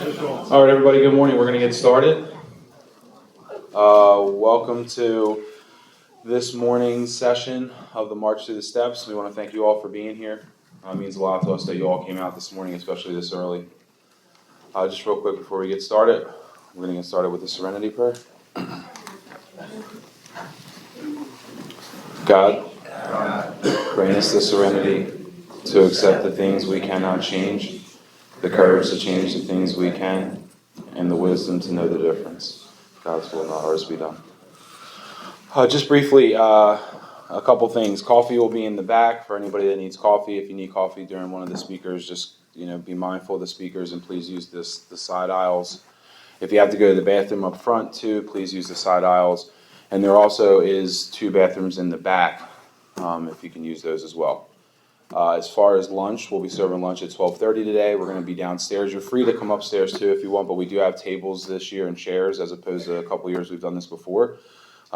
All right, everybody, good morning. We're going to get started. Welcome to this morning's session of the March Through the Steps. We want to thank you all for being here. It means a lot to us that you all came out this morning, especially this early. Just real quick before we get started, we're going to get started with the Serenity Prayer. God, grant us the serenity to accept the things we cannot change, the courage to change the things we can, and the wisdom to know the difference. God's will, not ours, be done. Just briefly, a couple things. Coffee will be in the back for anybody that needs coffee. If you need coffee during one of the speakers, just be mindful of the speakers and please use the side aisles. If you have to go to the bathroom up front too, please use the side aisles. And there also is 2 bathrooms in the back, if you can use those as well. As far as lunch, we'll be serving lunch at 12:30 today. We're going to be downstairs. You're free to come upstairs too if you want, but we do have tables this year and chairs as opposed to a couple years we've done this before.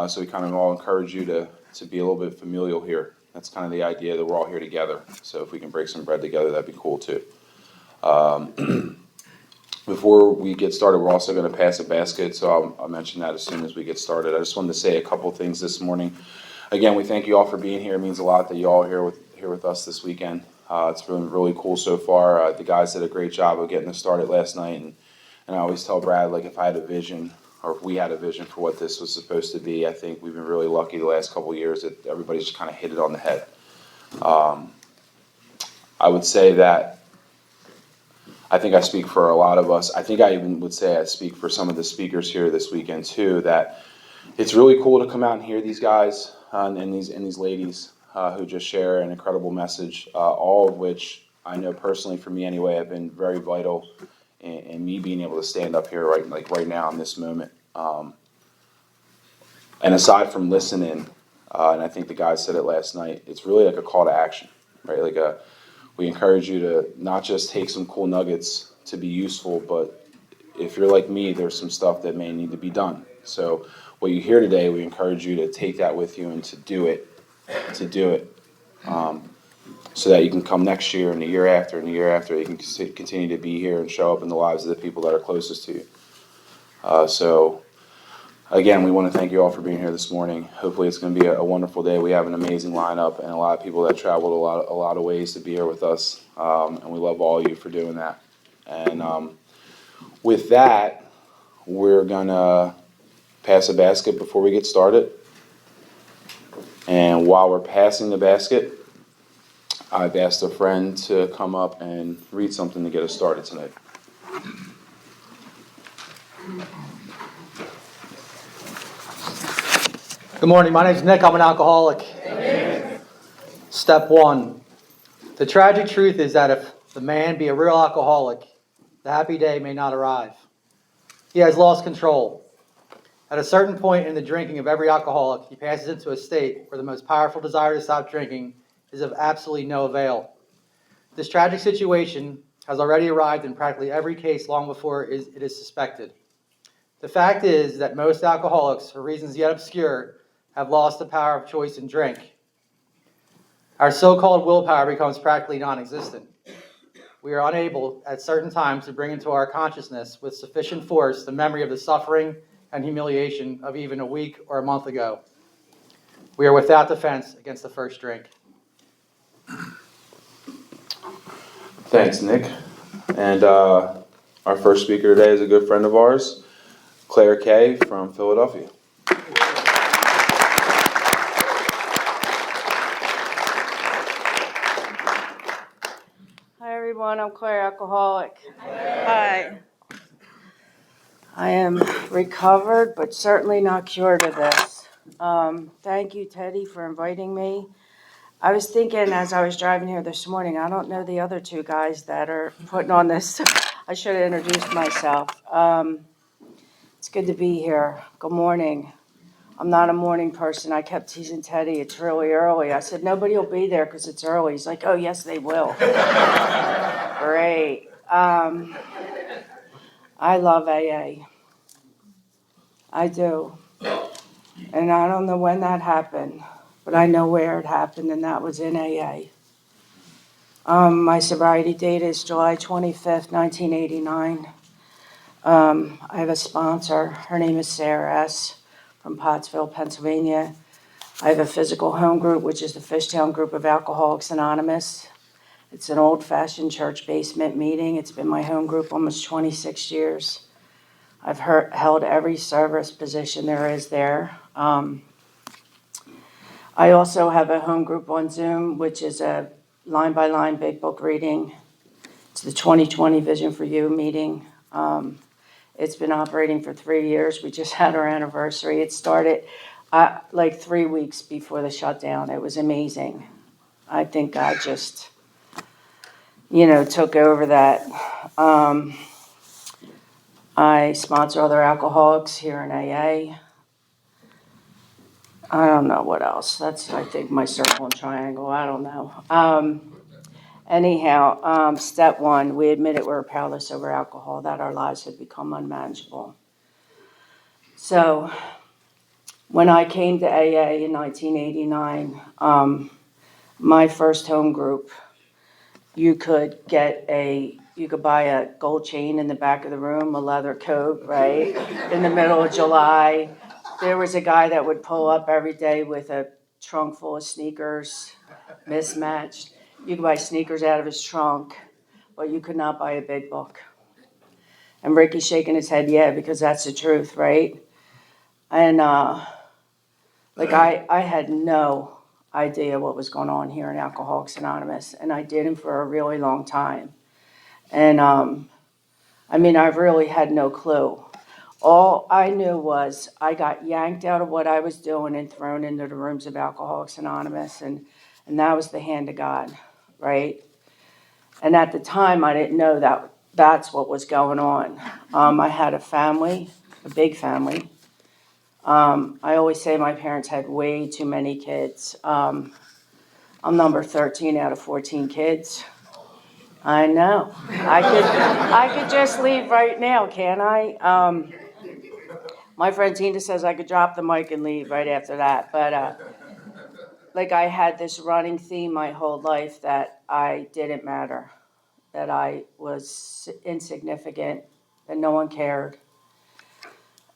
So we kind of all encourage you to be a little bit familial here. That's kind of the idea, that we're all here together. So if we can break some bread together, that'd be cool too. Before we get started, we're also going to pass a basket, so I'll mention that as soon as we get started. I just wanted to say a couple things this morning. Again, we thank you all for being here. It means a lot that you all are here with us this weekend. It's been really cool so far. The guys did a great job of getting us started last night, and I always tell Brad, like, if I had a vision, or if we had a vision for what this was supposed to be, I think we've been really lucky the last couple of years that everybody's just kind of hit it on the head. I would say that I think I speak for a lot of us. I think I even would say I speak for some of the speakers here this weekend too, that it's really cool to come out and hear these guys and these ladies who just share an incredible message, all of which I know personally, for me anyway, have been very vital in me being able to stand up here right now in this moment. And aside from listening, and I think the guys said it last night, it's really like a call to action, right? We encourage you to not just take some cool nuggets to be useful, but if you're like me, there's some stuff that may need to be done. So what you hear today, we encourage you to take that with you and to do it, so that you can come next year and the year after and the year after, you can continue to be here and show up in the lives of the people that are closest to you. So again, we want to thank you all for being here this morning. Hopefully it's going to be a wonderful day. We have an amazing lineup and a lot of people that traveled a lot of ways to be here with us, and we love all of you for doing that. And with that, we're going to pass a basket before we get started. And while we're passing the basket, I've asked a friend to come up and read something to get us started tonight. Good morning. My name's Nick. I'm an alcoholic. Amen. Step 1. The tragic truth is that if the man be a real alcoholic, the happy day may not arrive. He has lost control. At a certain point in the drinking of every alcoholic, he passes into a state where the most powerful desire to stop drinking is of absolutely no avail. This tragic situation has already arrived in practically every case long before it is suspected. The fact is that most alcoholics, for reasons yet obscure, have lost the power of choice in drink. Our so-called willpower becomes practically non-existent. We are unable at certain times to bring into our consciousness with sufficient force the memory of the suffering and humiliation of even a week or a month ago. We are without defense against the first drink. Thanks, Nick. And our first speaker today is a good friend of ours, Claire Kay from Philadelphia. Hi everyone, I'm Claire, alcoholic. Hi. I am recovered, but certainly not cured of this. Thank you, Teddy, for inviting me. I was thinking as I was driving here this morning, I don't know the other 2 guys that are putting on this. I should have introduced myself. It's good to be here. Good morning. I'm not a morning person. I kept teasing Teddy, it's really early. I said, nobody will be there because it's early. He's like, oh, yes, they will. Great. I love AA. I do. And I don't know when that happened, but I know where it happened, and that was in AA. My sobriety date is July 25th, 1989. I have a sponsor. Her name is Sarah S. from Pottsville, Pennsylvania. I have a physical home group, which is the Fishtown Group of Alcoholics Anonymous. It's an old-fashioned church basement meeting. It's been my home group almost 26 years. I've held every service position there is there. I also have a home group on Zoom, which is a line-by-line big book reading. It's the 2020 Vision for You meeting. It's been operating for 3 years. We just had our anniversary. It started like 3 weeks before the shutdown. It was amazing. I think God just, took over that. I sponsor other alcoholics here in AA. I don't know what else. That's, I think, my circle and triangle. I don't know. Anyhow, step one, we admitted we're powerless over alcohol, that our lives had become unmanageable. So when I came to AA in 1989, my first home group, you could buy a gold chain in the back of the room, a leather coat, right? In the middle of July, there was a guy that would pull up every day with a trunk full of sneakers, mismatched. You could buy sneakers out of his trunk, but you could not buy a big book. And Ricky's shaking his head, yeah, because that's the truth, right? And I had no idea what was going on here in Alcoholics Anonymous, and I didn't for a really long time. And I really had no clue. All I knew was I got yanked out of what I was doing and thrown into the rooms of Alcoholics Anonymous, and that was the hand of God, right? And at the time, I didn't know that that's what was going on. I had a family, a big family. I always say my parents had way too many kids. I'm number 13 out of 14 kids. I know. I could just leave right now, can't I? My friend Tina says I could drop the mic and leave right after that. But I had this running theme my whole life that I didn't matter, that I was insignificant, that no one cared.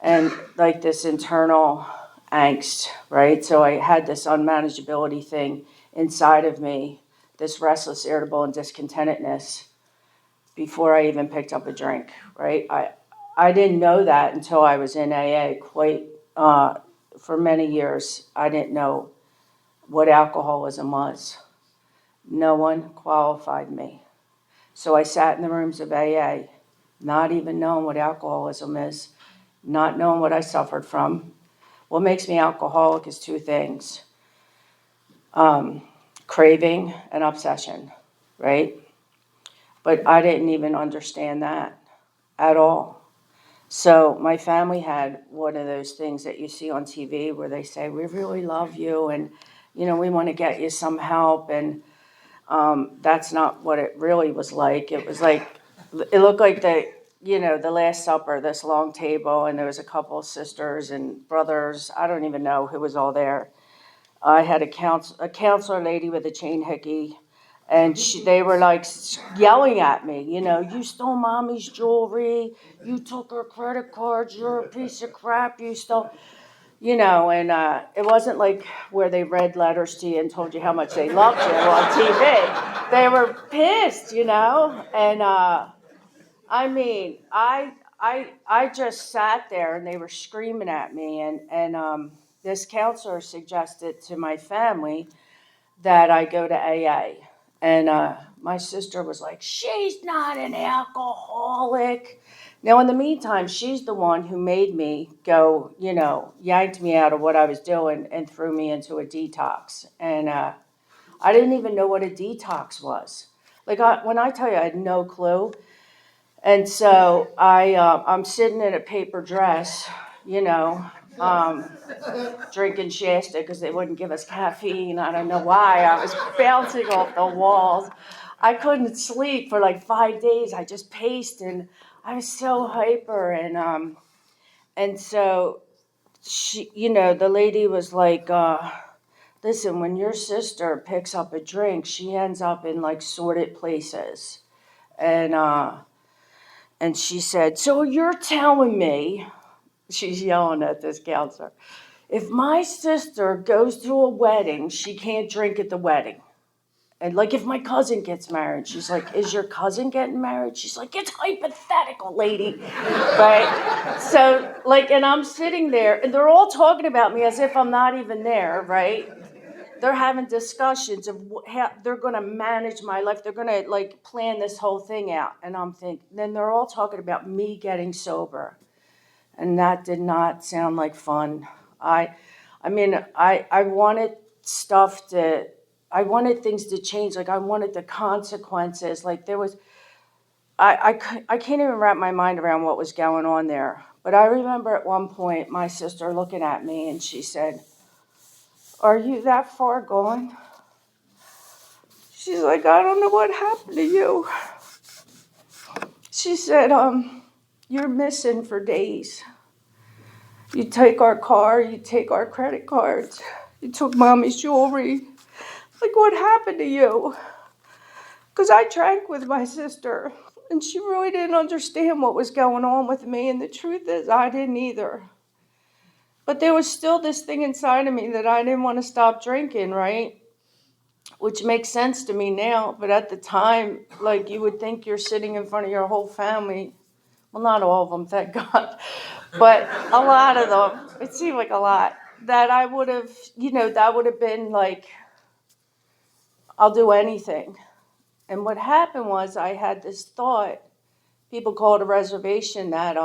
And this internal angst, right? So I had this unmanageability thing inside of me, this restless, irritable, and discontentedness before I even picked up a drink, right? I didn't know that until I was in AA for many years. I didn't know what alcoholism was. No one qualified me. So I sat in the rooms of AA, not even knowing what alcoholism is, not knowing what I suffered from. What makes me alcoholic is two things, craving and obsession, right? But I didn't even understand that at all. So my family had one of those things that you see on TV where they say, we really love you and, we want to get you some help. And that's not what it really was like. It was it looked like the Last Supper, this long table, and there was a couple of sisters and brothers. I don't even know who was all there. I had a counselor lady with a chain hickey, and they were yelling at me, you stole mommy's jewelry, you took her credit cards, you're a piece of crap, you stole, and it wasn't like where they read letters to you and told you how much they loved you on TV. They were pissed, and I just sat there and they were screaming at me, and this counselor suggested to my family that I go to AA. And my sister was like, she's not an alcoholic. Now, in the meantime, she's the one who made me go, yanked me out of what I was doing and threw me into a detox. And I didn't even know what a detox was. When I tell you I had no clue. And so I'm sitting in a paper dress, drinking Shasta because they wouldn't give us caffeine. I don't know why. I was bouncing off the walls. I couldn't sleep for 5 days. I just paced and I was so hyper. And so she, the lady was like, listen, when your sister picks up a drink, she ends up in sordid places. And And she said, so you're telling me, she's yelling at this counselor, if my sister goes to a wedding, she can't drink at the wedding. And like if my cousin gets married, she's like, is your cousin getting married? She's like, it's hypothetical, lady. Right? So like, and I'm sitting there and they're all talking about me as if I'm not even there, right? They're having discussions of how they're going to manage my life. They're going to like plan this whole thing out. And I'm thinking, then they're all talking about me getting sober. And that did not sound like fun. I wanted I wanted things to change. Like I wanted the consequences. Like there was, I can't even wrap my mind around what was going on there. But I remember at one point my sister looking at me and she said, are you that far gone? She's like, I don't know what happened to you. She said, you're missing for days. You take our car, you take our credit cards, you took mommy's jewelry. Like, what happened to you? Because I drank with my sister, and she really didn't understand what was going on with me, and the truth is, I didn't either. But there was still this thing inside of me that I didn't want to stop drinking, right? Which makes sense to me now, but at the time, like, you would think you're sitting in front of your whole family. Well, not all of them, thank God, but a lot of them, it seemed like a lot, that I would have, that would have been like, I'll do anything. And what happened was I had this thought, people call it a reservation, that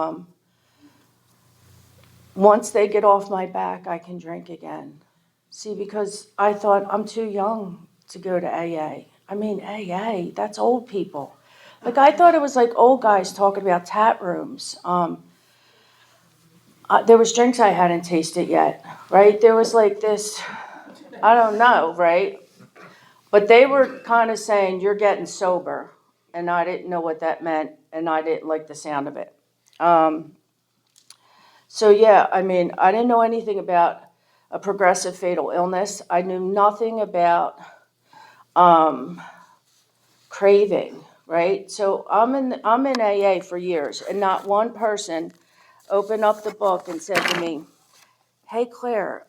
once they get off my back, I can drink again. See, because I thought I'm too young to go to AA. I mean, AA, that's old people. Like, I thought it was like old guys talking about tap rooms. There was drinks I hadn't tasted yet, right? There was like this, I don't know, right? But they were kind of saying, you're getting sober. And I didn't know what that meant, and I didn't like the sound of it. So yeah, I mean, I didn't know anything about a progressive fatal illness. I knew nothing about craving, right? So I'm in AA for years, and not one person opened up the book and said to me, hey, Claire,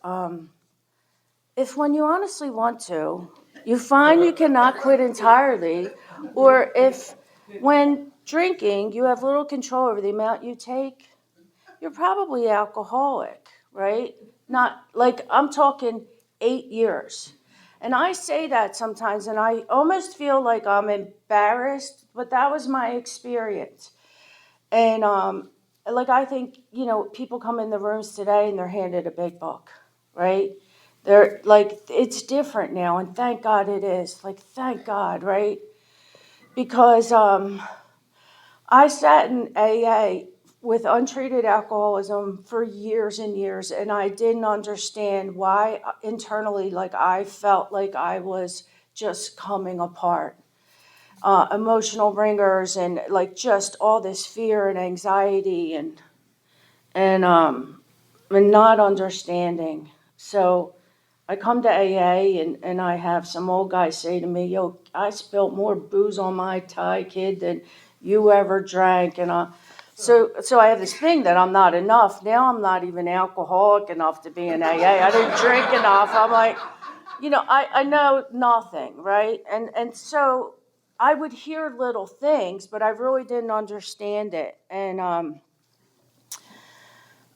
if when you honestly want to, you find you cannot quit entirely, or if when drinking you have little control over the amount you take, you're probably alcoholic, right? Not like, I'm talking 8 years. And I say that sometimes, and I almost feel like I'm embarrassed, but that was my experience. And like, I think, people come in the rooms today and they're handed a big book, right? They're like, it's different now, and thank God it is. Like, thank God, right? Because I sat in AA with untreated alcoholism for years and years, and I didn't understand why internally, like, I felt like I was just coming apart. Emotional ringers and like just all this fear and anxiety and not understanding. So I come to AA and I have some old guy say to me, yo, I spilled more booze on my tie, kid, than you ever drank. And so I have this thing that I'm not enough. Now I'm not even alcoholic enough to be in AA. I didn't drink enough. I'm like, I know nothing, right? And so I would hear little things, but I really didn't understand it. And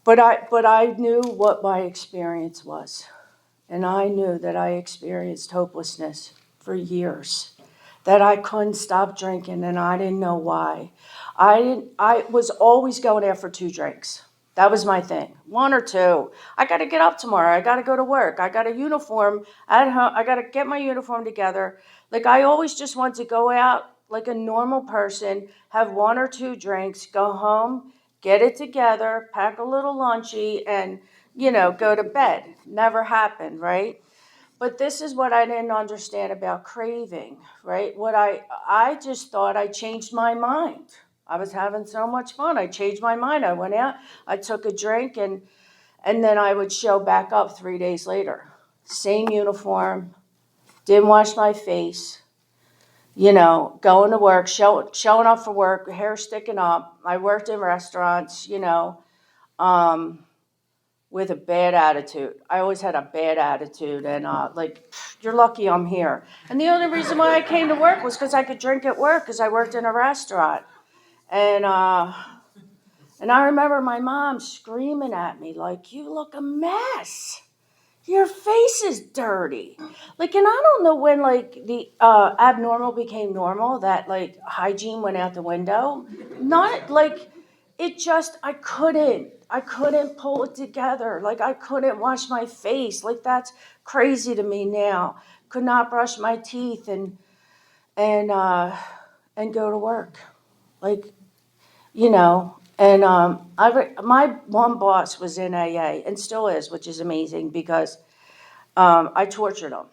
but I knew what my experience was. And I knew that I experienced hopelessness for years, that I couldn't stop drinking, and I didn't know why. I was always going after 2 drinks. That was my thing. 1 or 2. I got to get up tomorrow. I got to go to work. I got a uniform at home. I got to get my uniform together. Like, I always just wanted to go out like a normal person, have 1 or 2 drinks, go home, get it together, pack a little lunchy, and go to bed. Never happened, right? But this is what I didn't understand about craving, right? What I just thought I changed my mind. I was having so much fun. I changed my mind. I went out, I took a drink, and then I would show back up 3 days later. Same uniform, didn't wash my face, going to work, showing up for work, hair sticking up. I worked in restaurants, with a bad attitude. I always had a bad attitude, and you're lucky I'm here. And the only reason why I came to work was because I could drink at work, because I worked in a restaurant. And I remember my mom screaming at me, like, "You look a mess. Your face is dirty." And I don't know when, the abnormal became normal, that, hygiene went out the window. Not, it just, I couldn't pull it together. I couldn't wash my face. That's crazy to me now. Could not brush my teeth and go to work. And my one boss was in AA and still is, which is amazing, because I tortured him.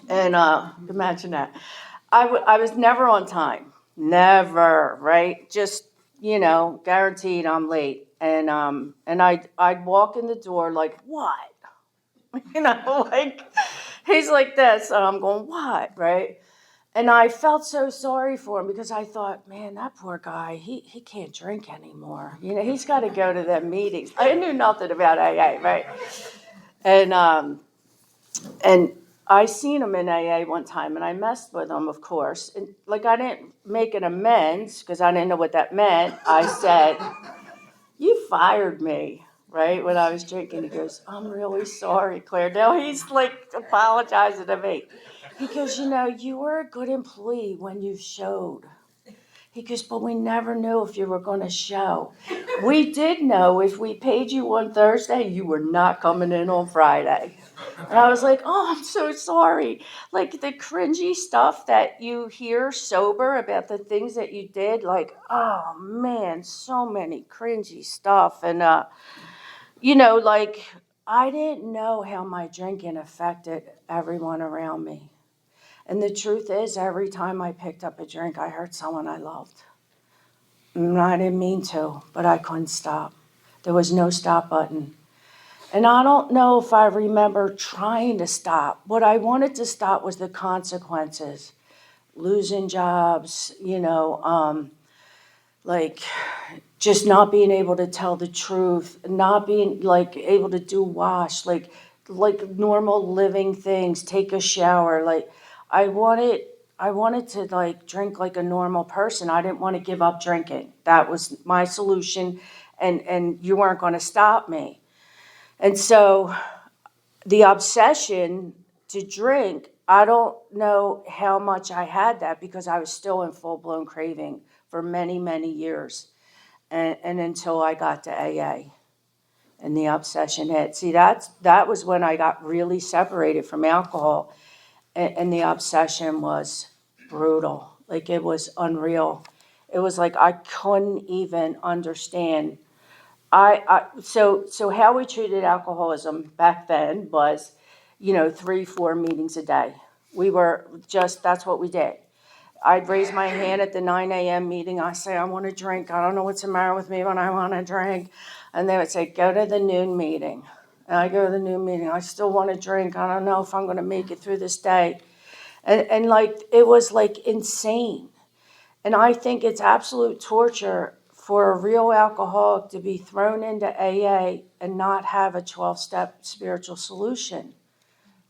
And imagine that. I was never on time. Never, right? Just, guaranteed I'm late. And I'd walk in the door like, "What?" He's like this, and I'm going, "What?" Right? And I felt so sorry for him, because I thought, man, that poor guy, he can't drink anymore. He's got to go to them meetings. I knew nothing about AA, right? And I seen him in AA one time, and I messed with him, of course. And I didn't make an amends, because I didn't know what that meant. I said, "You fired me," right, when I was drinking. He goes, "I'm really sorry, Claire." Now he's apologizing to me. He goes, "You were a good employee when you showed." He goes, "But we never knew if you were going to show. We did know if we paid you on Thursday, you were not coming in on Friday." And I was like, "Oh, I'm so sorry." The cringy stuff that you hear sober about the things that you did, oh man, so many cringy stuff. And, I didn't know how my drinking affected everyone around me. And the truth is, every time I picked up a drink, I hurt someone I loved. And I didn't mean to, but I couldn't stop. There was no stop button. And I don't know if I remember trying to stop. What I wanted to stop was the consequences. Losing jobs, just not being able to tell the truth, not being able to do wash, normal living things, take a shower. I wanted to drink like a normal person. I didn't want to give up drinking. That was my solution, and you weren't going to stop me. And so the obsession to drink, I don't know how much I had that, because I was still in full-blown craving for many, many years. And until I got to AA and the obsession hit. See, that was when I got really separated from alcohol, and the obsession was brutal. It was unreal. It was I couldn't even understand. So how we treated alcoholism back then was, 3-4 meetings a day. We were that's what we did. I'd raise my hand at the 9 a.m. meeting. I say, "I want to drink. I don't know what's the matter with me, but I want to drink." And they would say, "Go to the noon meeting." And I go to the noon meeting. "I still want to drink. I don't know if I'm going to make it through this day." And it was insane. And I think it's absolute torture for a real alcoholic to be thrown into AA and not have a 12-step spiritual solution.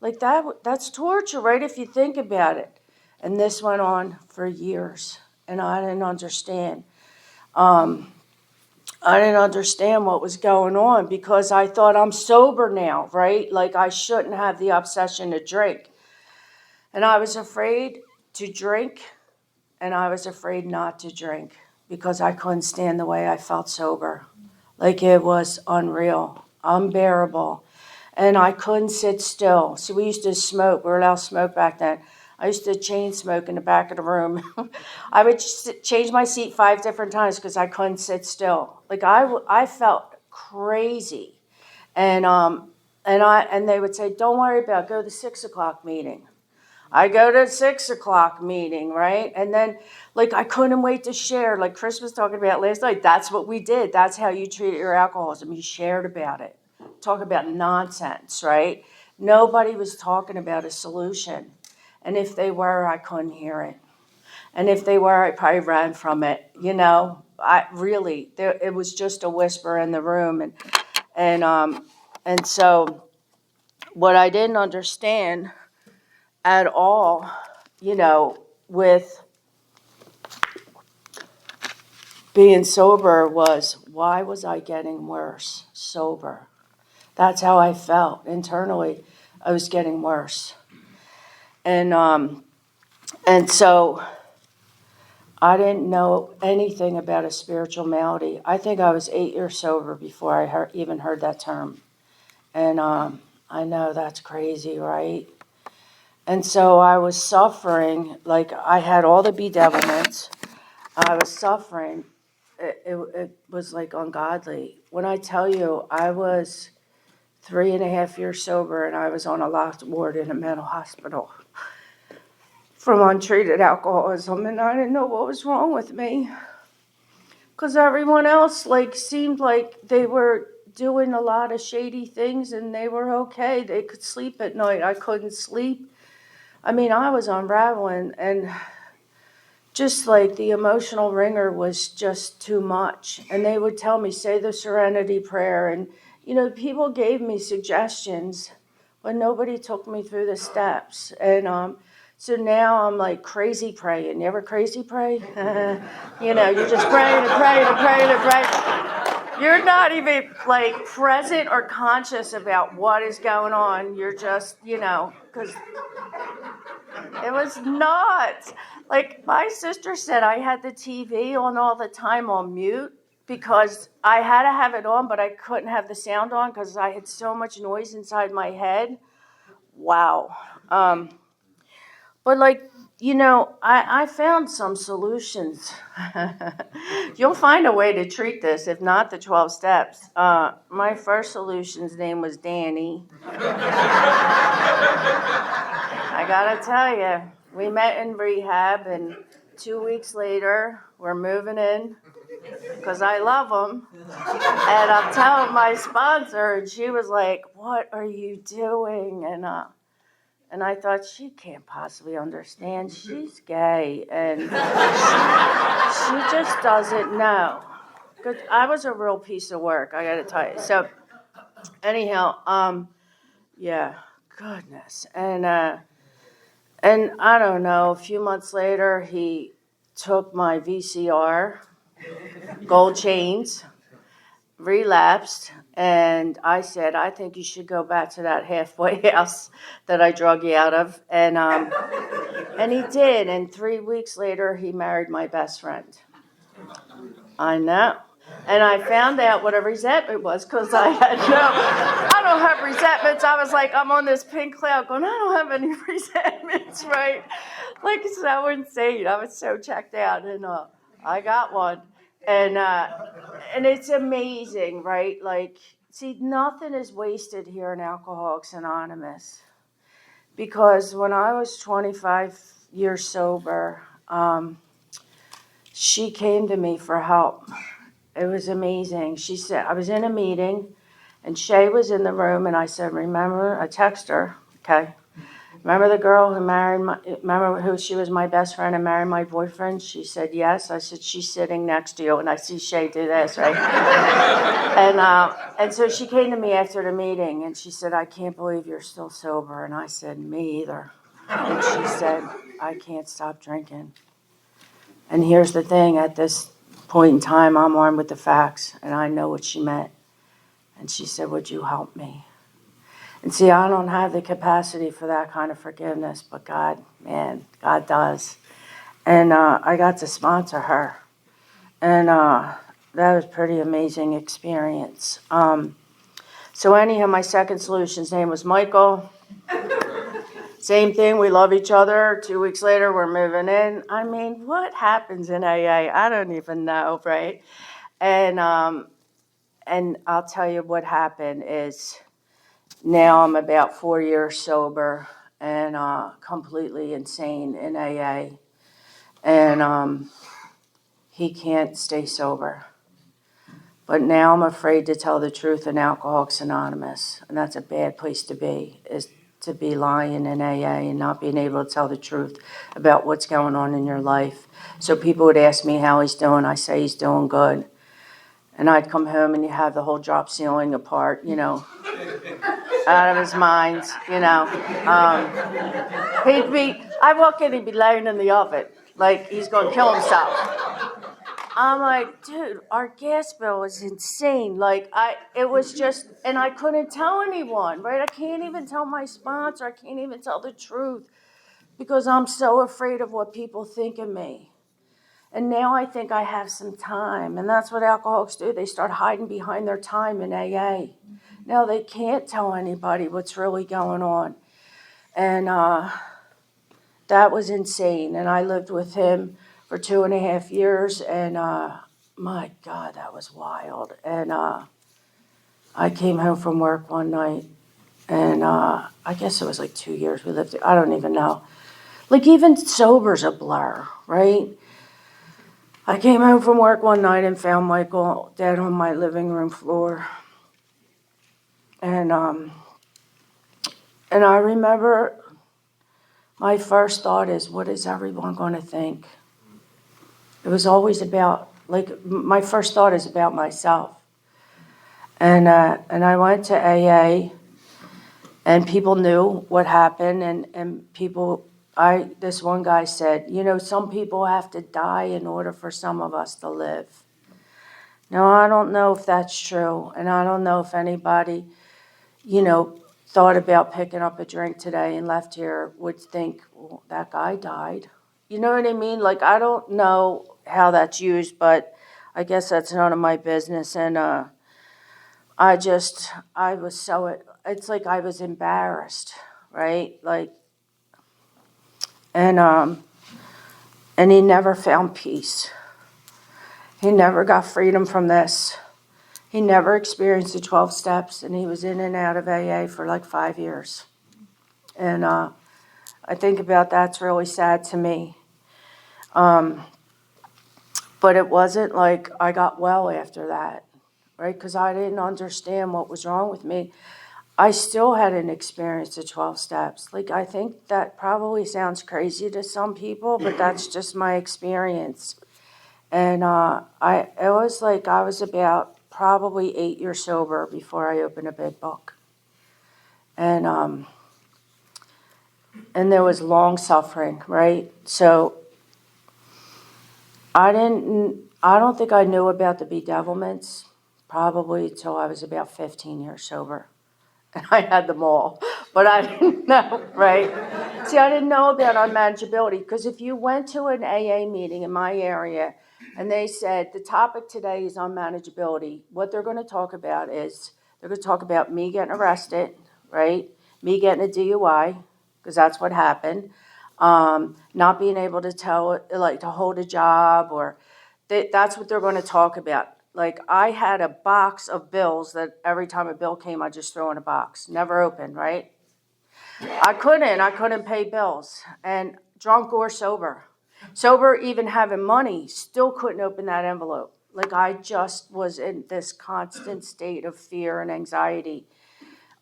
That's torture, right, if you think about it. And this went on for years, and I didn't understand. I didn't understand what was going on, because I thought, I'm sober now, right? I shouldn't have the obsession to drink. And I was afraid to drink, and I was afraid not to drink, because I couldn't stand the way I felt sober. It was unreal, unbearable. And I couldn't sit still. See, we used to smoke. We were allowed to smoke back then. I used to chain smoke in the back of the room. I would change my seat 5 different times because I couldn't sit still. I felt crazy. And they would say, "Don't worry about it. Go to the 6 o'clock meeting." I go to 6 o'clock meeting, right? And then, I couldn't wait to share. Chris was talking about last night. That's what we did. That's how you treated your alcoholism. You shared about it. Talk about nonsense, right? Nobody was talking about a solution. And if they were, I couldn't hear it. And if they were, I probably ran from it. It was just a whisper in the room, and so what I didn't understand at all, with being sober was, why was I getting worse sober? That's how I felt internally. I was getting worse, and so I didn't know anything about a spiritual malady. I think I was 8 years sober before I even heard that term. And I know that's crazy, right? And so I was suffering, like I had all the bedevilments. I was suffering. It was like ungodly. When I tell you, I was 3.5 years sober and I was on a locked ward in a mental hospital from untreated alcoholism, and I didn't know what was wrong with me. Because everyone else seemed like they were doing a lot of shady things and they were okay. They could sleep at night. I couldn't sleep. I mean, I was unraveling, and just like the emotional ringer was just too much. And they would tell me, say the serenity prayer. And, people gave me suggestions, but nobody took me through the steps. And so now I'm like crazy praying. You ever crazy pray? You're just praying and praying and praying and praying. You're not even present or conscious about what is going on. You're just, because it was not. My sister said I had the TV on all the time on mute because I had to have it on, but I couldn't have the sound on because I had so much noise inside my head. Wow. But I found some solutions. You'll find a way to treat this, if not the 12 steps. My first solution's name was Danny. I gotta tell you, we met in rehab, and 2 weeks later, we're moving in because I love him. And I'm telling my sponsor, and she was like, "What are you doing?" And I thought, she can't possibly understand. She's gay, and she just doesn't know. I was a real piece of work, I gotta tell you. So, anyhow, yeah, goodness. And I don't know, a few months later, he took my VCR, gold chains, relapsed, and I said, I think you should go back to that halfway house that I drug you out of. And he did, and 3 weeks later, he married my best friend. I know. And I found out what a resentment was because I don't have resentments. I was like, I'm on this pink cloud going, I don't have any resentments, right? So insane. I was so checked out, and I got one. And it's amazing, right? See, nothing is wasted here in Alcoholics Anonymous. Because when I was 25 years sober, she came to me for help. It was amazing. She said, I was in a meeting, and Shay was in the room, and I said, remember, I text her, okay, remember the girl who she was my best friend and married my boyfriend? She said, yes. I said, she's sitting next to you, and I see Shay do this, right? And so she came to me after the meeting, and she said, I can't believe you're still sober. And I said, me either. And she said, I can't stop drinking. And here's the thing, at this point in time, I'm armed with the facts, and I know what she meant. And she said, would you help me? And see, I don't have the capacity for that kind of forgiveness, but God, man, God does. And I got to sponsor her. And that was a pretty amazing experience. So anyhow, my second solution's name was Michael. Same thing, we love each other. 2 weeks later, we're moving in. I mean, what happens in AA? I don't even know, right? And I'll tell you what happened is now I'm about 4 years sober and completely insane in AA. And he can't stay sober. But now I'm afraid to tell the truth in Alcoholics Anonymous, and that's a bad place to be, is to be lying in AA and not being able to tell the truth about what's going on in your life. So people would ask me how he's doing. I say he's doing good. And I'd come home and you have the whole drop ceiling apart, out of his mind, I'd walk in, he'd be laying in the oven, like he's going to kill himself. I'm like, dude, our gas bill is insane. It was just, and I couldn't tell anyone, right? I can't even tell my sponsor. I can't even tell the truth because I'm so afraid of what people think of me. And now I think I have some time. And that's what alcoholics do. They start hiding behind their time in AA. Now they can't tell anybody what's really going on. And that was insane. And I lived with him for 2.5 years. And my God, that was wild. And I came home from work one night. And I guess it was like 2 years we lived there. I don't even know. Like even sober's a blur, right? I came home from work one night and found Michael dead on my living room floor. And I remember my first thought is, what is everyone going to think? It was always about, my first thought is about myself. And I went to AA, and people knew what happened, and people, this one guy said, some people have to die in order for some of us to live. Now, I don't know if that's true, and I don't know if anybody, thought about picking up a drink today and left here would think, well, that guy died. You know what I mean? I don't know how that's used, but I guess that's none of my business. And I was so, it's like I was embarrassed, right? And he never found peace. He never got freedom from this. He never experienced the 12 steps, and he was in and out of AA for 5 years. And I think about that's really sad to me. But it wasn't like I got well after that, right? Because I didn't understand what was wrong with me. I still hadn't experienced the 12 steps. I think that probably sounds crazy to some people, but that's just my experience. And I was about probably 8 years sober before I opened a big book. And there was long suffering, right? So I don't think I knew about the bedevilments probably until I was about 15 years sober. And I had them all, but I didn't know, right? See, I didn't know about unmanageability, because if you went to an AA meeting in my area and they said, the topic today is unmanageability, what they're going to talk about is, they're going to talk about me getting arrested, right? Me getting a DUI, because that's what happened. Not being able to to hold a job, or that's what they're going to talk about. I had a box of bills that every time a bill came, I just throw in a box. Never opened, right? I couldn't pay bills. And drunk or sober. Sober, even having money, still couldn't open that envelope. I just was in this constant state of fear and anxiety.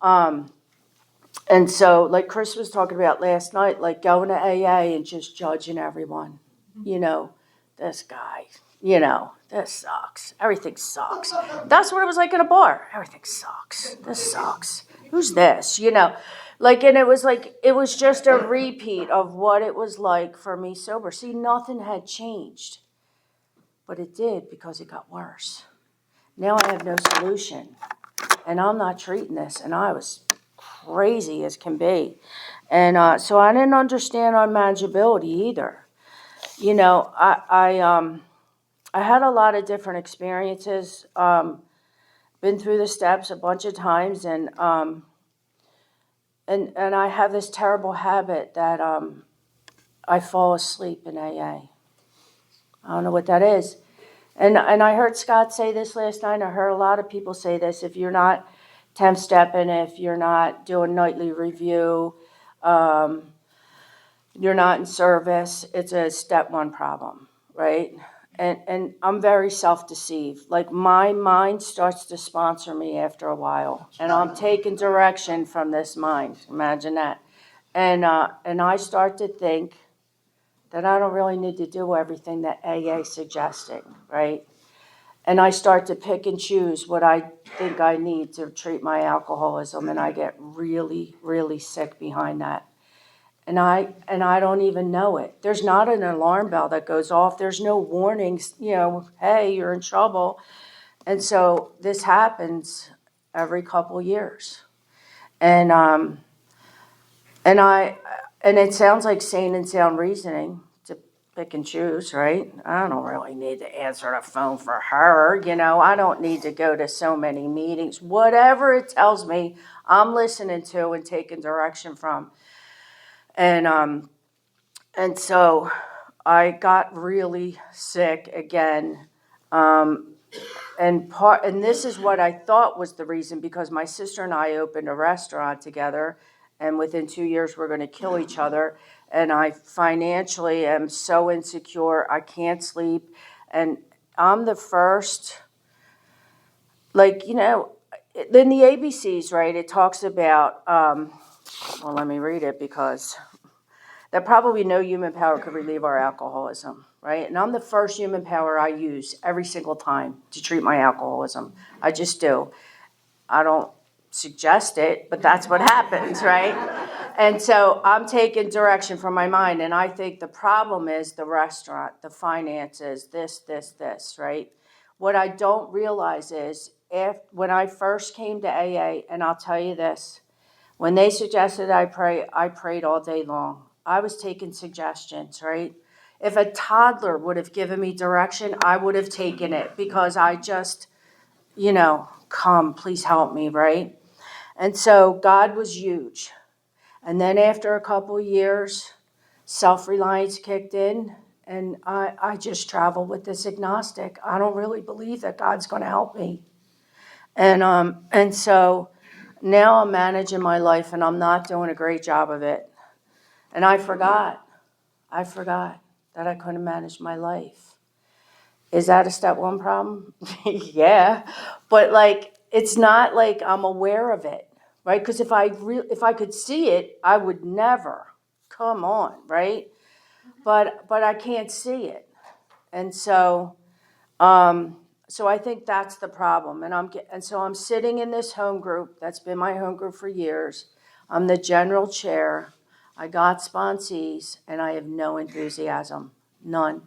And so, Chris was talking about last night, going to AA and just judging everyone. This guy, this sucks. Everything sucks. That's what it was like in a bar. Everything sucks. This sucks. Who's this? And it was just a repeat of what it was like for me sober. See, nothing had changed, but it did, because it got worse. Now I have no solution, and I'm not treating this, and I was crazy as can be. And so I didn't understand unmanageability either. I had a lot of different experiences, been through the steps a bunch of times, and I have this terrible habit that I fall asleep in AA. I don't know what that is. And I heard Scott say this last night. I heard a lot of people say this. If you're not 10-stepping, if you're not doing nightly review, you're not in service, it's a step one problem, right? and I'm very self-deceived. Like my mind starts to sponsor me after a while, and I'm taking direction from this mind. Imagine that. And I start to think that I don't really need to do everything that AA is suggesting, right? And I start to pick and choose what I think I need to treat my alcoholism, and I get really, really sick behind that. And I don't even know it. There's not an alarm bell that goes off. There's no warnings, hey, you're in trouble. And so this happens every couple years. And and I and it sounds like sane and sound reasoning to pick and choose, right? I don't really need to answer the phone for her, I don't need to go to so many meetings. Whatever it tells me, I'm listening to and taking direction from. And so I got really sick again. And this is what I thought was the reason, because my sister and I opened a restaurant together, and within 2 years we're going to kill each other. And I financially am so insecure, I can't sleep. And I'm the first, in the ABCs, right, it talks about, well, let me read it, because that probably no human power could relieve our alcoholism, right? And I'm the first human power I use every single time to treat my alcoholism. I just do. I don't suggest it, but that's what happens, right? And so I'm taking direction from my mind, and I think the problem is the restaurant, the finances, this, right? What I don't realize is when I first came to AA, and I'll tell you this, when they suggested I pray, I prayed all day long. I was taking suggestions, right? If a toddler would have given me direction, I would have taken it, because I just, come, please help me, right? And so God was huge. And then after a couple of years, self-reliance kicked in, and I just travel with this agnostic. I don't really believe that God's going to help me. And so now I'm managing my life, and I'm not doing a great job of it. And I forgot that I couldn't manage my life. Is that a step one problem? Yeah. But it's not like I'm aware of it, right? Because if I could see it, I would never. Come on, right? But I can't see it. And so I think that's the problem. And so I'm sitting in this home group that's been my home group for years. I'm the general chair. I got sponsees, and I have no enthusiasm, none.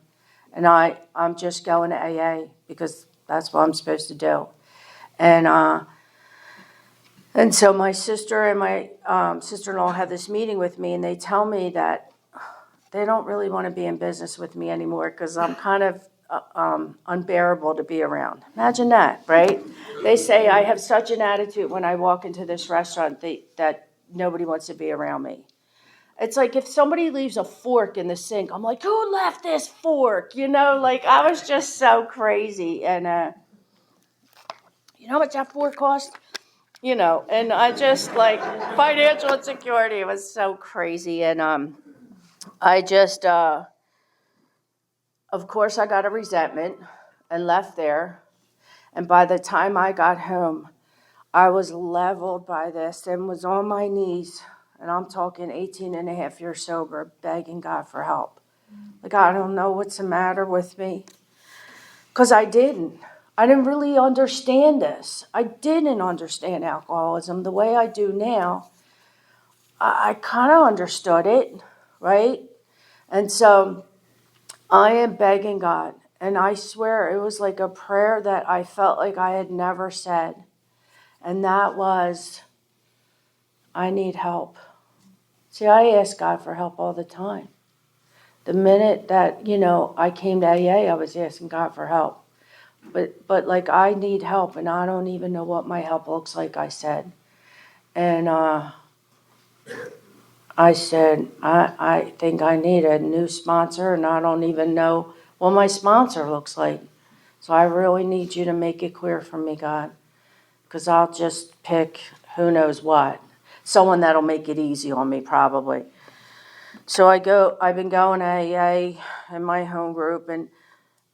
And I'm just going to AA because that's what I'm supposed to do. And so my sister and my sister-in-law have this meeting with me, and they tell me that they don't really want to be in business with me anymore because I'm kind of unbearable to be around. Imagine that, right? They say I have such an attitude when I walk into this restaurant that nobody wants to be around me. It's like if somebody leaves a fork in the sink, I'm like, who left this fork? I was just so crazy. And you know how much that fork cost? And I just financial insecurity was so crazy. And I just, of course, I got a resentment and left there. And by the time I got home, I was leveled by this and was on my knees. And I'm talking 18 and a half years sober, begging God for help. I don't know what's the matter with me. Because I didn't really understand this. I didn't understand alcoholism the way I do now. I kind of understood it, right? And so I am begging God. And I swear it was like a prayer that I felt like I had never said. And that was, I need help. See, I ask God for help all the time. The minute that, I came to AA, I was asking God for help. But I need help, and I don't even know what my help looks like, I said. And I said, I think I need a new sponsor, and I don't even know what my sponsor looks like. So I really need you to make it clear for me, God, because I'll just pick who knows what. Someone that'll make it easy on me, probably. So I've been going to AA in my home group, and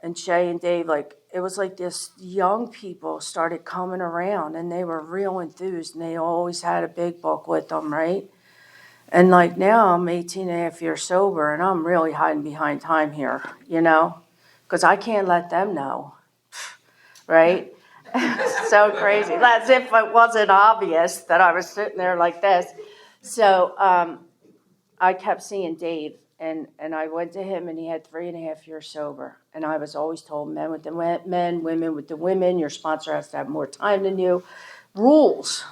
and Shay and Dave, like, it was like this young people started coming around and they were real enthused and they always had a big book with them, right? And like now I'm 18 and a half years sober and I'm really hiding behind time here, because I can't let them know, right? So crazy. As if it wasn't obvious that I was sitting there like this. So I kept seeing Dave, and I went to him, and he had 3.5 years sober. And I was always told, men with the men, women with the women, your sponsor has to have more time than you. Rules.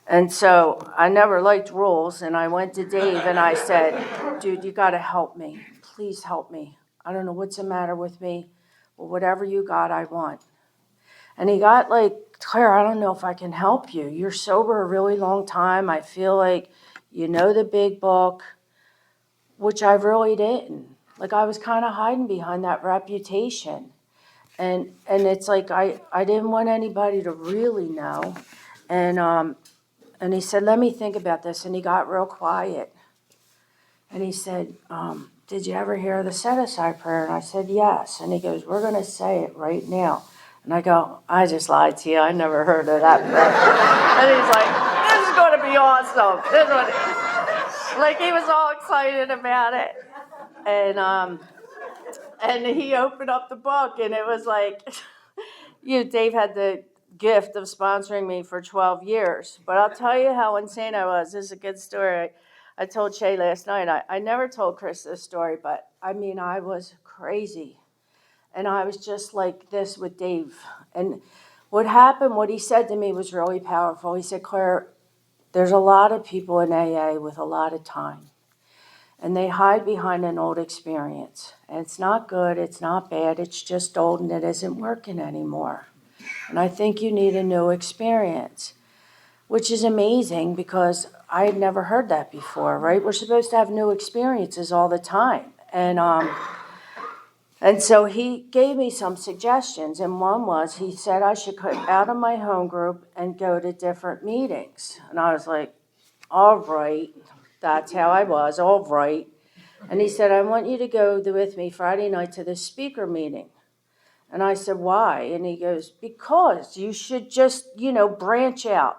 And so I never liked rules, and I went to Dave, and I said, dude, you got to help me. Please help me. I don't know what's the matter with me, but whatever you got, I want. And he got like, Claire, I don't know if I can help you. You're sober a really long time. I feel like you know the big book, which I really didn't. Like I was kind of hiding behind that reputation. And it's like I didn't want anybody to really know. And he said, let me think about this. And he got real quiet. And he said, did you ever hear the set-aside prayer? And I said, yes. And he goes, we're going to say it right now. And I go, I just lied to you. I never heard of that prayer. And he's like, this is going to be awesome. Like he was all excited about it. And he opened up the book, and it was like, Dave had the gift of sponsoring me for 12 years. But I'll tell you how insane I was. This is a good story. I told Shay last night. I never told Chris this story, but I mean, I was crazy. And I was just like this with Dave. And what he said to me was really powerful. He said, Claire, there's a lot of people in AA with a lot of time. And they hide behind an old experience. And it's not good, it's not bad, it's just old and it isn't working anymore. And I think you need a new experience, which is amazing because I had never heard that before, right? We're supposed to have new experiences all the time. And so he gave me some suggestions, and one was he said I should cut out of my home group and go to different meetings. And I was like, all right, that's how I was, all right. And he said, I want you to go with me Friday night to the speaker meeting. And I said, why? And he goes, because you should just, branch out.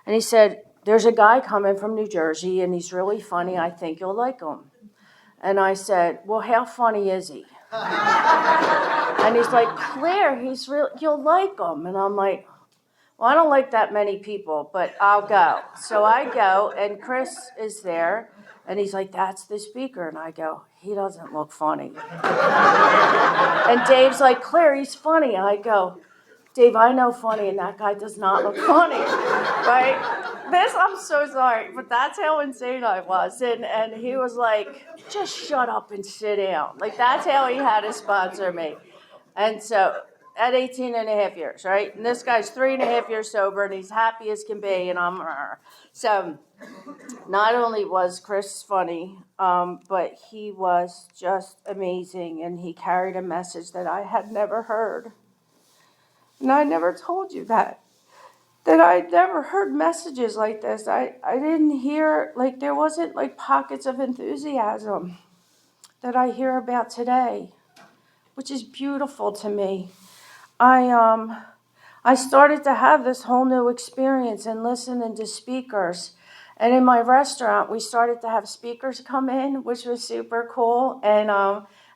And he said, there's a guy coming from New Jersey, and he's really funny. I think you'll like him. And I said, well, how funny is he? And he's like, Claire, you'll like him. And I'm like, well, I don't like that many people, but I'll go. So I go, and Chris is there, and he's like, that's the speaker. And I go, he doesn't look funny. And Dave's like, Claire, he's funny. I go, Dave, I know funny, and that guy does not look funny, right? I'm so sorry, but that's how insane I was. And he was like, just shut up and sit down. Like, that's how he had to sponsor me. And so, at 18 and a half years, right? And this guy's 3.5 years sober, and he's happy as can be, and I'm... So, not only was Chris funny, but he was just amazing, and he carried a message that I had never heard. And I never told you that I'd never heard messages like this. I didn't hear, like, there wasn't, like, pockets of enthusiasm that I hear about today, which is beautiful to me. I started to have this whole new experience and listening to speakers. And in my restaurant, we started to have speakers come in, which was super cool.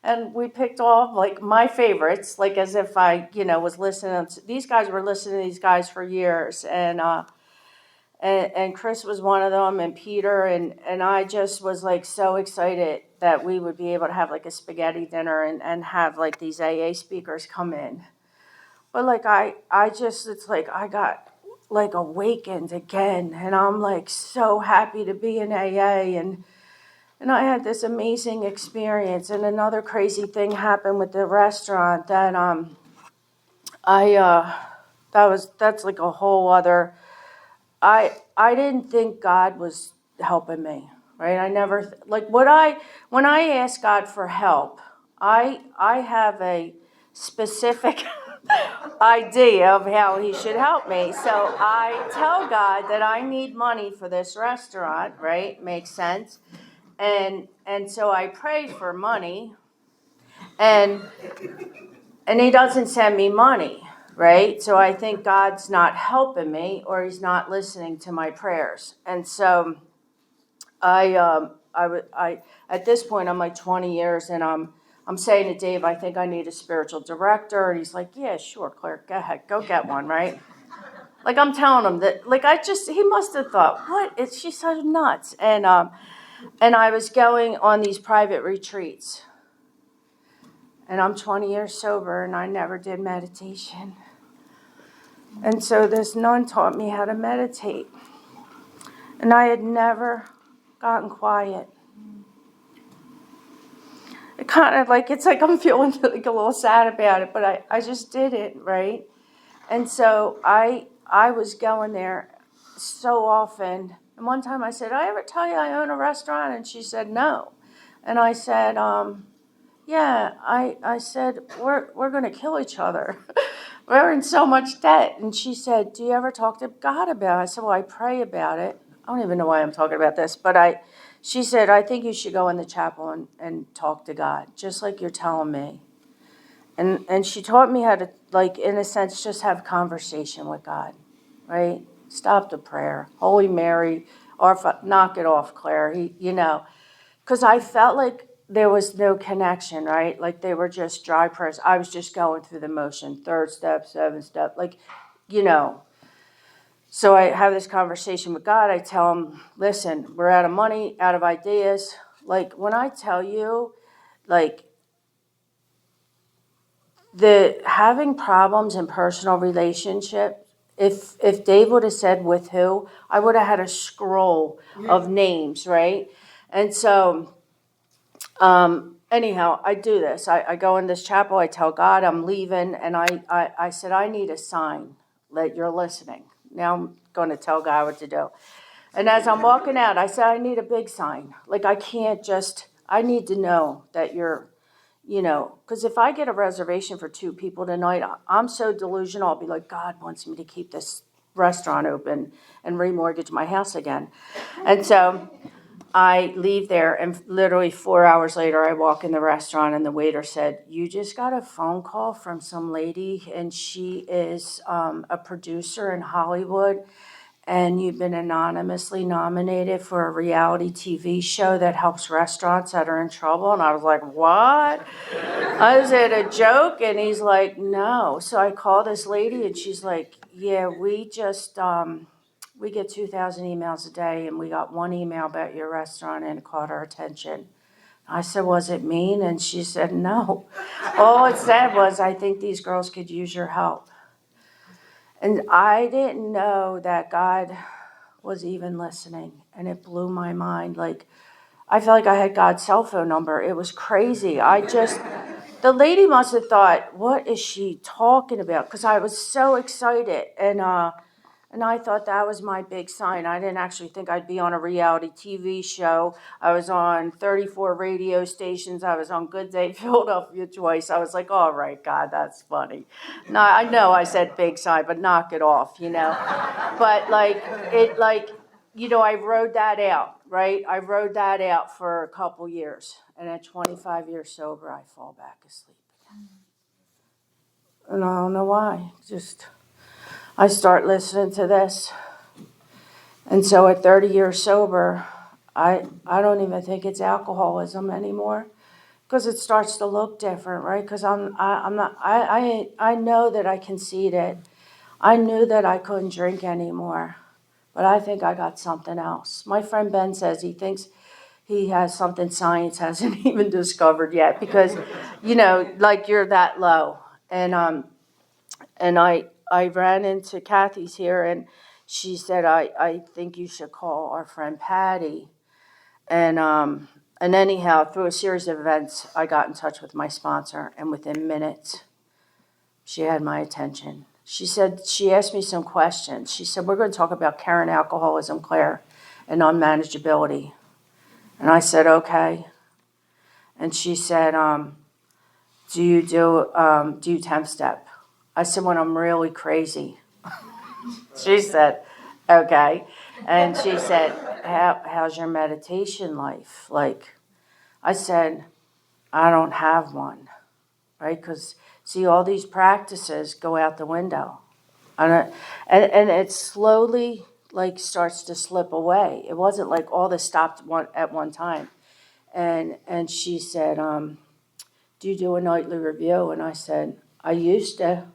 And we picked off, like, my favorites, like, as if I, was listening. These guys were listening to these guys for years. And Chris was one of them, and Peter. And I just was, like, so excited that we would be able to have, like, a spaghetti dinner and have, like, these AA speakers come in. But, like, it's like I got, like, awakened again. And I'm, like, so happy to be in AA. And I had this amazing experience. And another crazy thing happened with the restaurant that that's like a whole other. I didn't think God was helping me, right? I never when I ask God for help, I have a specific idea of how He should help me. So I tell God that I need money for this restaurant, right? Makes sense. And so I prayed for money, And he doesn't send me money, right? So I think God's not helping me, or he's not listening to my prayers. And so I at this point I'm like 20 years, and I'm saying to Dave, I think I need a spiritual director, and he's like, yeah, sure, Claire, go ahead, go get one, right? Like I'm telling him that, like he must have thought, what is she so nuts? And I was going on these private retreats, and I'm 20 years sober, and I never did meditation. And so this nun taught me how to meditate, and I had never gotten quiet. It kind of like, it's like I'm feeling like a little sad about it, but I just did it, right? And so I was going there so often. And one time I said, "Did I ever tell you I own a restaurant?" And she said, "No." And I said, "Yeah." I said, "We're going to kill each other. We're in so much debt." And she said, "Do you ever talk to God about it?" I said, "Well, I pray about it." I don't even know why I'm talking about this, but she said, "I think you should go in the chapel and talk to God, just like you're telling me." And she taught me how to, like, in a sense, just have conversation with God, right? Stop the prayer. Holy Mary, or knock it off, Claire. Because I felt like there was no connection, right? Like they were just dry prayers. I was just going through the motion, third step, seventh step, like, you know. So I have this conversation with God. I tell him, listen, we're out of money, out of ideas. Like when I tell you, like, the having problems in personal relationship, if Dave would have said with who, I would have had a scroll of names, right? And so anyhow, I do this. I go in this chapel, I tell God I'm leaving, and I said, I need a sign that you're listening. Now I'm going to tell God what to do. And as I'm walking out, I said, I need a big sign. Like I need to know that you're, because if I get a reservation for 2 people tonight, I'm so delusional. I'll be like, God wants me to keep this restaurant open and remortgage my house again. And so I leave there, and literally 4 hours later, I walk in the restaurant, and the waiter said, you just got a phone call from some lady, and she is a producer in Hollywood, and you've been anonymously nominated for a reality TV show that helps restaurants that are in trouble. And I was like, what? Is it a joke? And he's like, no. So I call this lady, and she's like, yeah, we just, we get 2,000 emails a day, and we got one email about your restaurant, and it caught our attention. I said, was it mean? And she said, no. All it said was, I think these girls could use your help. And I didn't know that God was even listening, and it blew my mind. Like, I felt like I had God's cell phone number. It was crazy. The lady must have thought, what is she talking about? Because I was so excited, and I thought that was my big sign. I didn't actually think I'd be on a reality TV show. I was on 34 radio stations. I was on Good Day Philadelphia twice. I was like, all right, God, that's funny. Now, I know I said big sign, but knock it off, But I rode that out, right? I rode that out for a couple years. And at 25 years sober, I fall back asleep again. And I don't know why. I start listening to this. And so at 30 years sober, I don't even think it's alcoholism anymore, because it starts to look different, right? Because I know that I conceded. I knew that I couldn't drink anymore, but I think I got something else. My friend Ben says he thinks he has something science hasn't even discovered yet, because, like you're that low. And I ran into Kathy's here, and she said, I think you should call our friend Patty. And anyhow, through a series of events, I got in touch with my sponsor, and within minutes, she had my attention. She asked me some questions. She said, we're going to talk about current alcoholism, Claire, and unmanageability. And I said, okay. And she said, do you 10th step? I said, when I'm really crazy. She said, okay. And she said, how's your meditation life? Like, I said, I don't have one. right? Because, see, all these practices go out the window. And it slowly, like, starts to slip away. It wasn't like all this stopped at one time. And she said, do you do a nightly review? And I said, I used to.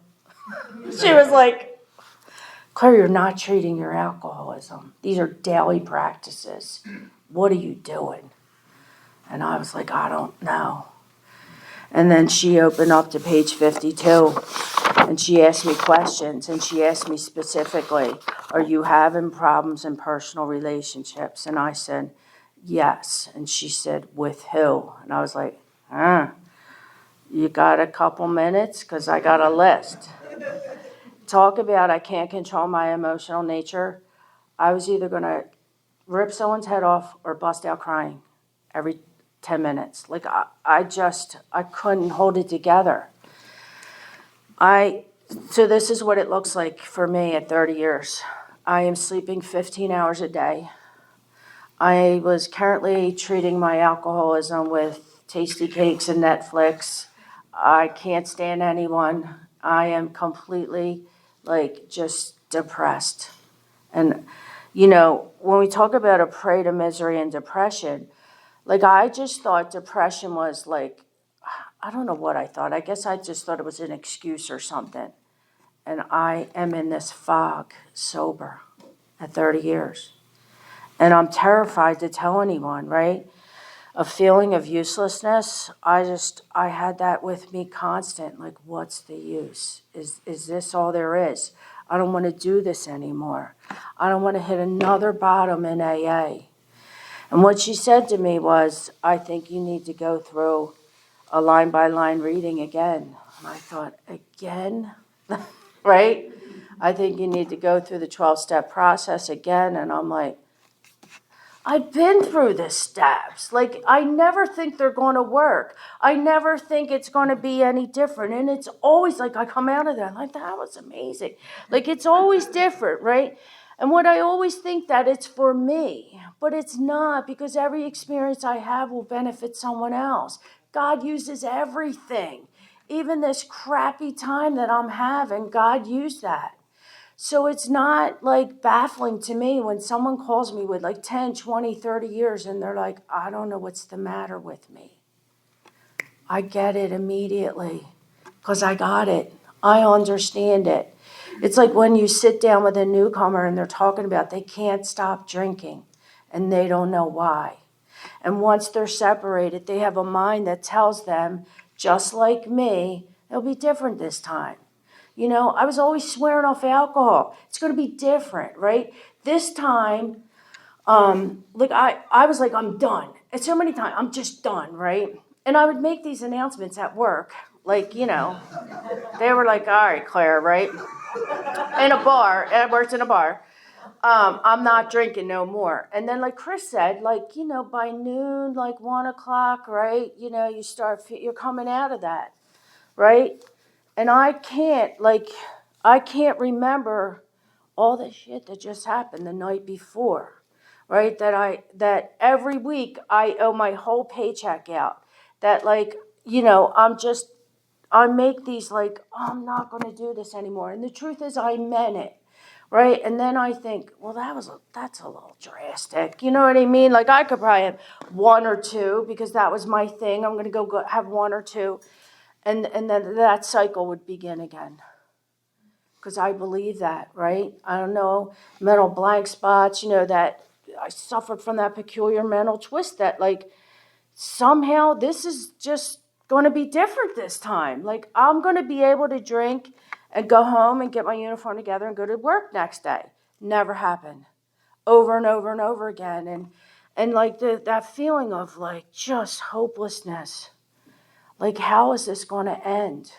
She was like, Claire, you're not treating your alcoholism. These are daily practices. What are you doing? And I was like, I don't know. And then she opened up to page 52 and she asked me questions. And she asked me specifically, are you having problems in personal relationships? And I said, yes. And she said, with who? And I was like, you got a couple minutes? Because I got a list. Talk about I can't control my emotional nature. I was either going to rip someone's head off or bust out crying every 10 minutes. Like, I couldn't hold it together. So this is what it looks like for me at 30 years. I am sleeping 15 hours a day. I was currently treating my alcoholism with tasty cakes and Netflix. I can't stand anyone. I am completely, like, just depressed. And, when we talk about a prey to misery and depression, like, I just thought depression was like, I don't know what I thought. I guess I just thought it was an excuse or something. And I am in this fog, sober, at 30 years. And I'm terrified to tell anyone, right? A feeling of uselessness, I had that with me constant. Like, what's the use? Is this all there is? I don't want to do this anymore. I don't want to hit another bottom in AA. And what she said to me was, I think you need to go through a line-by-line reading again. And I thought, again? Right? I think you need to go through the 12-step process again. And I'm like, I've been through the steps. Like, I never think they're going to work. I never think it's going to be any different. And it's always like I come out of there, I'm like, that was amazing. Like, it's always different, right? And what I always think that it's for me, but it's not, because every experience I have will benefit someone else. God uses everything. Even this crappy time that I'm having, God used that. So it's not like baffling to me when someone calls me with like 10, 20, 30 years and they're like, I don't know what's the matter with me. I get it immediately because I got it. I understand it. It's like when you sit down with a newcomer and they're talking about they can't stop drinking and they don't know why. And once they're separated, they have a mind that tells them, just like me, it'll be different this time. I was always swearing off alcohol. It's going to be different, right? This time, I was like, I'm done. And so many times, I'm just done, right? And I would make these announcements at work. Like, they were like, all right, Claire, right? In a bar. I worked in a bar. I'm not drinking no more. And then, like Chris said, by noon, 1 o'clock, right? You're coming out of that, right? And I can't remember all the shit that just happened the night before, right? That every week I owe my whole paycheck out. That I make these I'm not going to do this anymore. And the truth is I meant it, right? And then I think, well, that's a little drastic. You know what I mean? Like I could probably have one or two because that was my thing. I'm going to go have one or two. And then that cycle would begin again. Because I believe that, right? I don't know, mental blank spots, that I suffered from that peculiar mental twist that, somehow this is just going to be different this time. I'm going to be able to drink and go home and get my uniform together and go to work next day. Never happened. Over and over and over again. And that feeling of, just hopelessness. How is this going to end?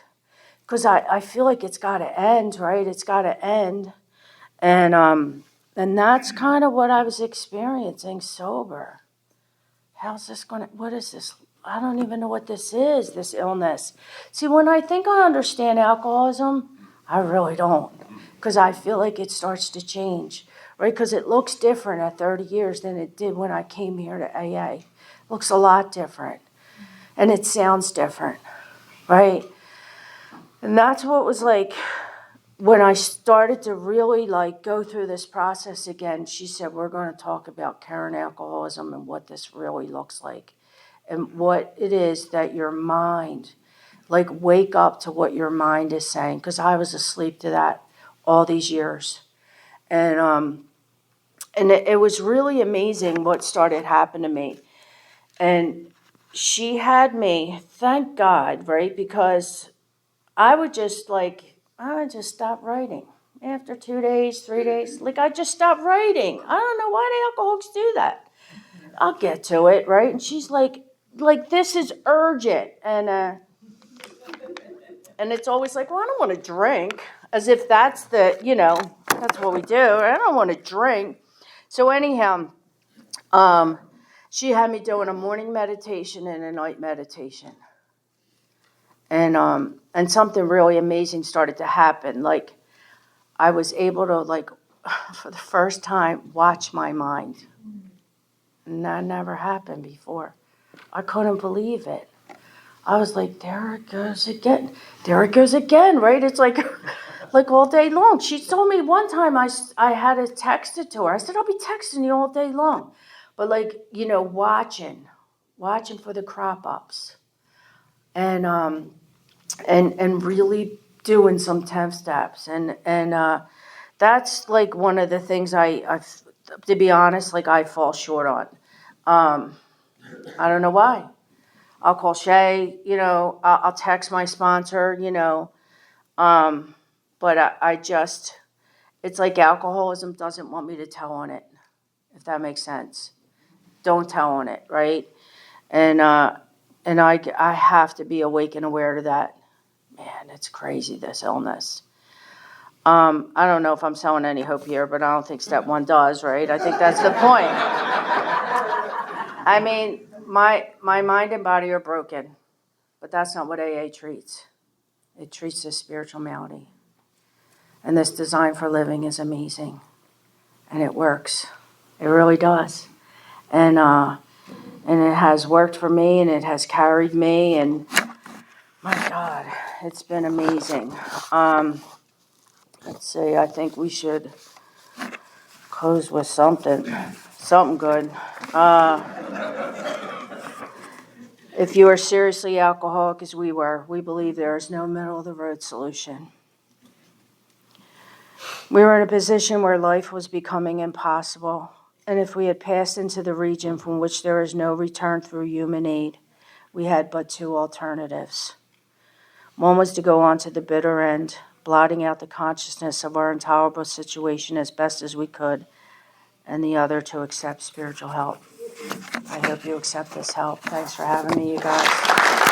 Because I feel like it's got to end, right? It's got to end. And that's kind of what I was experiencing sober. How's this going to, what is this? I don't even know what this is, this illness. See, when I think I understand alcoholism, I really don't. Because I feel like it starts to change, right? Because it looks different at 30 years than it did when I came here to AA. It looks a lot different. And it sounds different, right? And that's what was like, when I started to really like go through this process again, she said, we're going to talk about current alcoholism and what this really looks like. And what it is that your mind, like wake up to what your mind is saying. Because I was asleep to that all these years. And it was really amazing what started happening to me. And she had me, thank God, right? Because I would just stop writing. After 2 days, 3 days, I just stopped writing. I don't know why the alcoholics do that. I'll get to it, right? And she's like this is urgent. And it's always like, well, I don't want to drink. As if that's that's what we do. I don't want to drink. So anyhow, she had me doing a morning meditation and a night meditation. And something really amazing started to happen. Like, I was able to, for the first time, watch my mind. And that never happened before. I couldn't believe it. I was like, there it goes again. There it goes again, right? It's like all day long. She told me one time I had to text it to her. I said, I'll be texting you all day long. But, watching for the crop ups. And really doing some 10 steps. And that's like one of the things I to be honest, I fall short on. I don't know why. I'll call Shay, I'll text my sponsor, but I just, it's like alcoholism doesn't want me to tell on it, if that makes sense. Don't tell on it, right? And I have to be awake and aware to that. Man, it's crazy, this illness. I don't know if I'm selling any hope here, but I don't think step 1 does, right? I think that's the point. I mean, my mind and body are broken, but that's not what AA treats. It treats this spiritual malady. And this design for living is amazing. And it works. It really does. And it has worked for me, and it has carried me, and my God, it's been amazing. Let's see, I think we should close with something good. If you are seriously alcoholic as we were, we believe there is no middle-of-the-road solution. We were in a position where life was becoming impossible, and if we had passed into the region from which there is no return through human aid, we had but 2 alternatives. One was to go on to the bitter end, blotting out the consciousness of our intolerable situation as best as we could, and the other to accept spiritual help. I hope you accept this help. Thanks for having me, you guys.